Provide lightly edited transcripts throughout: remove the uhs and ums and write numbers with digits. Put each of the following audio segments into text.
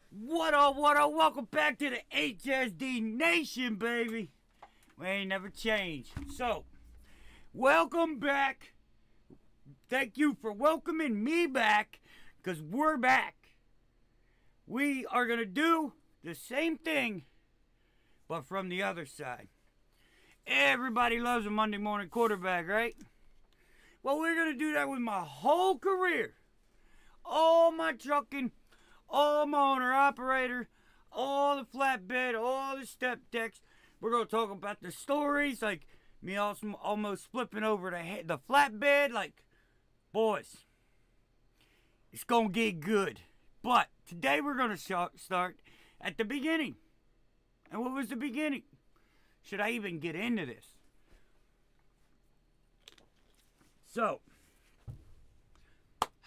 What up, what up? Welcome back to the HSD Nation, baby. We ain't never changed. So, welcome back. Thank you for welcoming me back, because we're back. We are going to do the same thing, but from the other side. Everybody loves a Monday morning quarterback, right? Well, we're going to do that with my whole career. All my trucking, all my owner-operator, all the flatbed, all the step decks. We're going to talk about the stories, like me also almost flipping over the flatbed. Like, boys, it's going to get good. But today we're going to start at the beginning. And what was the beginning? Should I even get into this? So,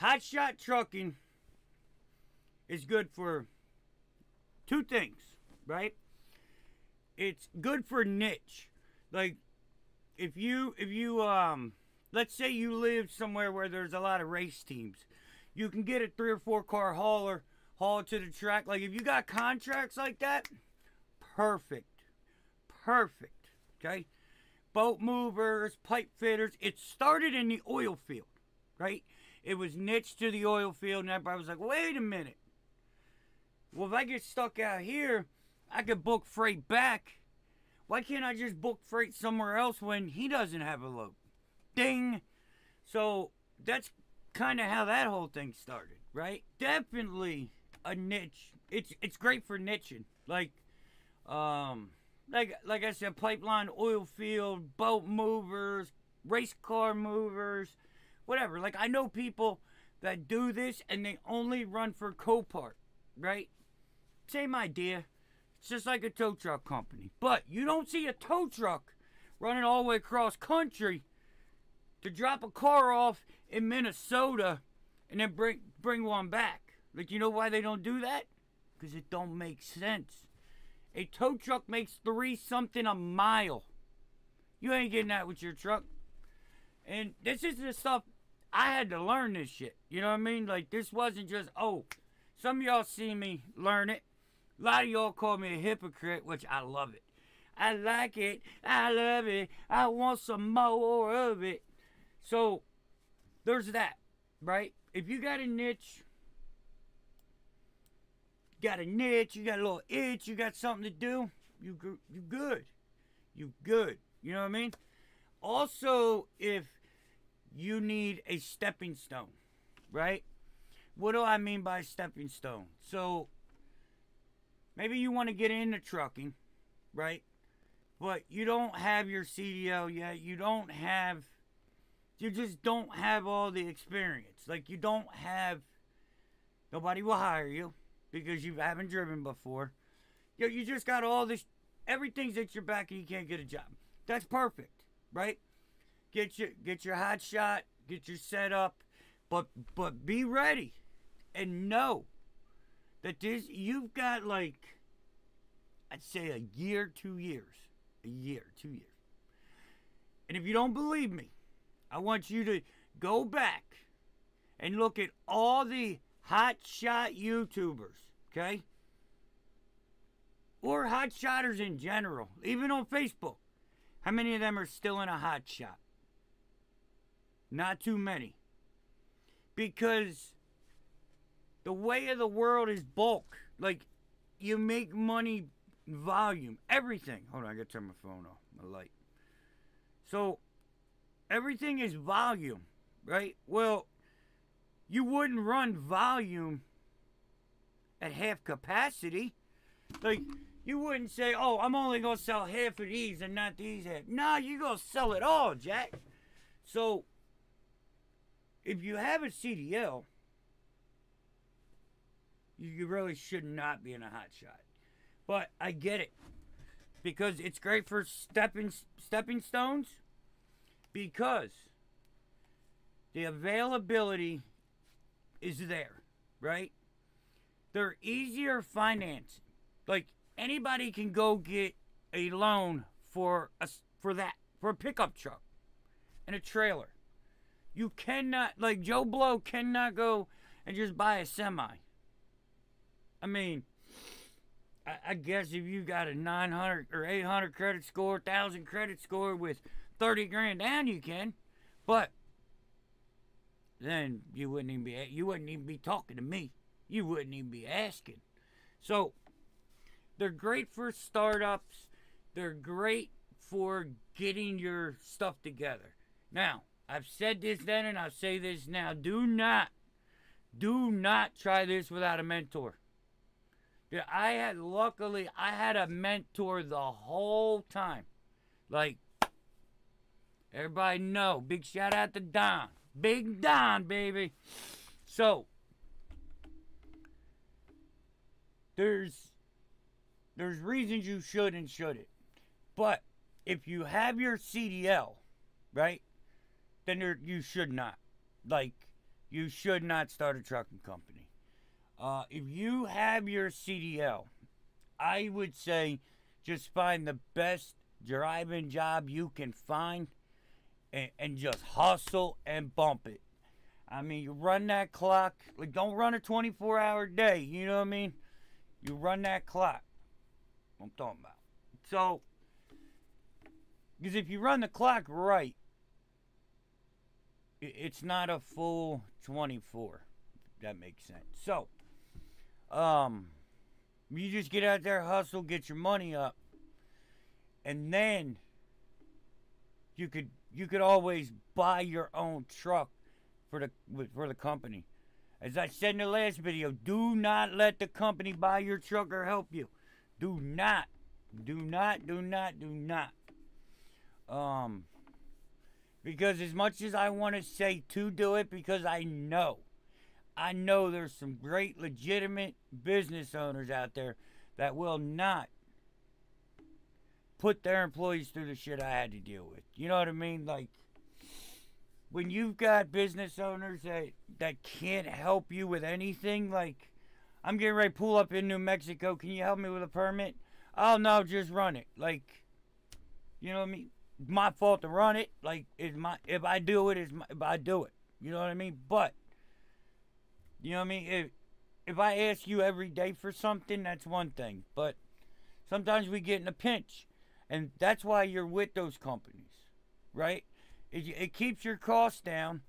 Hotshot trucking is good for two things, right? It's good for niche. Like, if you let's say you live somewhere where there's a lot of race teams, you can get a 3 or 4 car hauler, haul it to the track. Like, if you got contracts like that, perfect. Perfect. Okay? Boat movers, pipe fitters. It started in the oil field, right? It was niche to the oil field, and everybody was like, wait a minute. Well, if I get stuck out here, I could book freight back. Why can't I just book freight somewhere else when he doesn't have a load? Ding. So that's kind of how that whole thing started, right? Definitely a niche. It's great for niching. Like I said, pipeline, oil field, boat movers, race car movers, whatever. Like, I know people that do this and they only run for Copart, right? Same idea. It's just like a tow truck company. But you don't see a tow truck running all the way across country to drop a car off in Minnesota and then bring one back. Like, you know why they don't do that? Because it don't make sense. A tow truck makes 3 something a mile. You ain't getting that with your truck. And this is the stuff I had to learn this shit. You know what I mean? Like, this wasn't just, oh, some of y'all see me learn it. A lot of y'all call me a hypocrite, which I love it. I like it. I love it. I want some more of it. So, there's that, right? If you got a niche, you got a little itch, you got something to do, you good. You good. You know what I mean? Also, if you need a stepping stone, right? What do I mean by stepping stone? So, maybe you want to get into trucking, right? But you don't have your CDL yet. You just don't have all the experience. Like, nobody will hire you because you haven't driven before. You just got all this, everything's at your back and you can't get a job. That's perfect, right? Get your hot shot, get your setup, but be ready and know that you've got, like, I'd say a year, 2 years. A year, 2 years. And if you don't believe me, I want you to go back and look at all the hotshot YouTubers, okay? Or hotshotters in general, even on Facebook. How many of them are still in a hotshot? Not too many. Because the way of the world is bulk. Like, you make money volume. Everything. Hold on, I gotta turn my phone off. My light. So, everything is volume, right? Well, you wouldn't run volume at half capacity. Like, you wouldn't say, oh, I'm only going to sell half of these and not these half. No, you're going to sell it all, Jack. So, if you have a CDL, you really should not be in a hot shot. But I get it. Because it's great for stepping stones. Because the availability is there, right? They're easier financing. Like, anybody can go get a loan for a pickup truck and a trailer. You cannot, like, Joe Blow cannot go and just buy a semi. I mean, I guess if you got a 900 or 800 credit score, 1,000 credit score with 30 grand down, you can. But then you wouldn't even be talking to me. You wouldn't even be asking. So they're great for startups. They're great for getting your stuff together. Now, I've said this then and I'll say this now. Do not try this without a mentor. Yeah, luckily I had a mentor the whole time. Like, everybody know. Big shout out to Don. Big Don, baby. So, there's reasons you should and shouldn't. But if you have your CDL, right, then you should not. Like, you should not start a trucking company. If you have your CDL, I would say just find the best driving job you can find and just hustle and bump it. I mean, you run that clock. Like, don't run a 24-hour day. You know what I mean? You run that clock. What I'm talking about. So, because if you run the clock right, it's not a full 24. If that makes sense. So, you just get out there, hustle, get your money up, and then you could always buy your own truck for the company. As I said in the last video, do not let the company buy your truck or help you. Do not. Because as much as I want to say to do it, because I know there's some great legitimate business owners out there that will not put their employees through the shit I had to deal with. You know what I mean? Like, when you've got business owners that can't help you with anything, like, I'm getting ready to pull up in New Mexico. Can you help me with a permit? Oh, no, just run it. Like, you know what I mean? My fault to run it. Like, if I do it, if I do it. You know what I mean? But, you know what I mean? If I ask you every day for something, that's one thing. But sometimes we get in a pinch. And that's why you're with those companies, right? It keeps your costs down,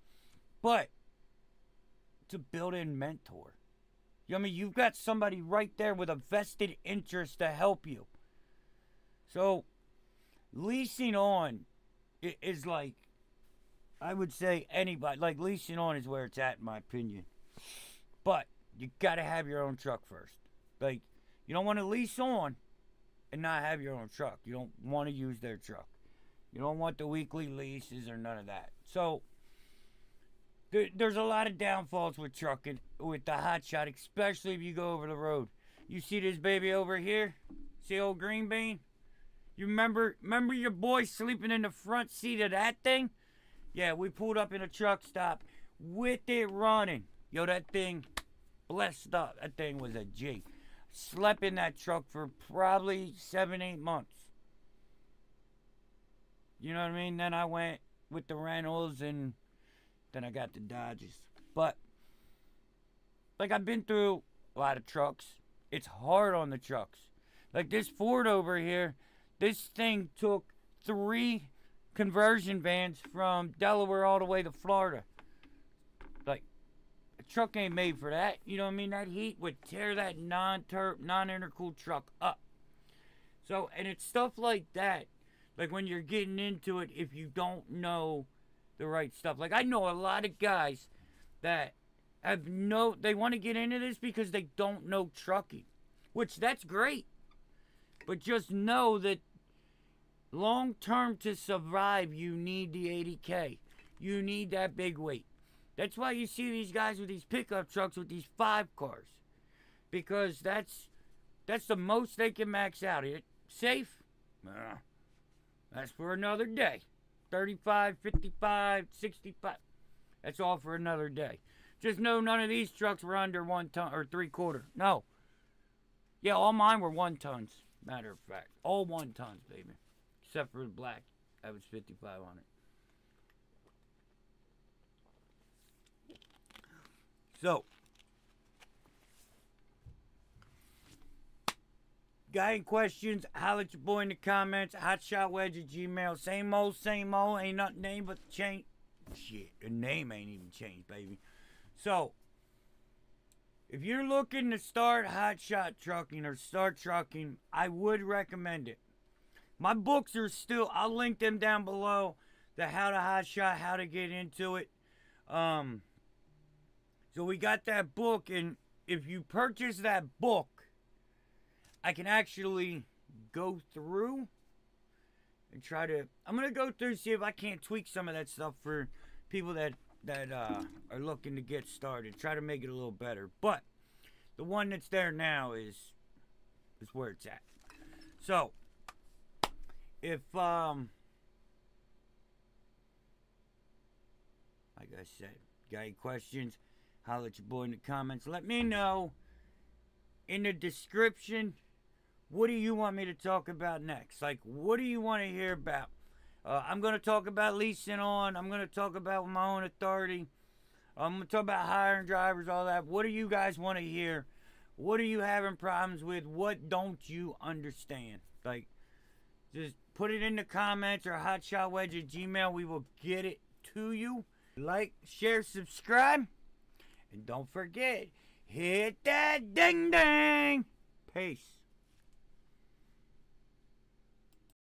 but it's a built-in mentor. You know what I mean? You've got somebody right there with a vested interest to help you. So, leasing on is like, I would say anybody, like, leasing on is where it's at in my opinion. But you got to have your own truck first. Like, you don't want to lease on and not have your own truck. You don't want to use their truck. You don't want the weekly leases or none of that. So, there's a lot of downfalls with trucking, with the Hotshot, especially if you go over the road. You see this baby over here? See old green bean? You remember your boy sleeping in the front seat of that thing? Yeah, we pulled up in a truck stop with it running. Yo, that thing, blessed up. That thing was a G. Slept in that truck for probably 7-8 months. You know what I mean? Then I went with the rentals and then I got the Dodges. But, like, I've been through a lot of trucks. It's hard on the trucks. Like this Ford over here, this thing took 3 conversion vans from Delaware all the way to Florida. Like, a truck ain't made for that. You know what I mean? That heat would tear that non-intercooled truck up. So, and it's stuff like that. Like when you're getting into it, if you don't know the right stuff. Like, I know a lot of guys that they want to get into this because they don't know trucking. Which, that's great. But just know that long term to survive, you need the 80K. You need that big weight. That's why you see these guys with these pickup trucks with these 5 cars. Because that's the most they can max out. It safe? That's for another day. 35, 55, 65. That's all for another day. Just know none of these trucks were under 1 ton or 3/4. No. Yeah, all mine were 1 tons. Matter of fact. All 1 tons, baby. Except for the black. That was 5,500. So, Got any questions? Holler at your boy in the comments. HotshotWedge@gmail. Same old, same old. Ain't nothing name but change. Shit, the name ain't even changed, baby. So, if you're looking to start hotshot trucking or start trucking, I would recommend it. My books are still, I'll link them down below. The how to hotshot, how to get into it. So we got that book, and if you purchase that book, I can actually go through and try to, I'm going to go through, see if I can't tweak some of that stuff for people that are looking to get started. Try to make it a little better. But the one that's there now is where it's at. So, if, like I said, got any questions, holler at your boy in the comments. Let me know in the description, what do you want me to talk about next? Like, what do you want to hear about? I'm going to talk about leasing on. I'm going to talk about my own authority. I'm going to talk about hiring drivers, all that. What do you guys want to hear? What are you having problems with? What don't you understand? Like, just put it in the comments or hotshotwedge@gmail. We will get it to you. Like, share, subscribe. And don't forget, hit that ding ding. Peace.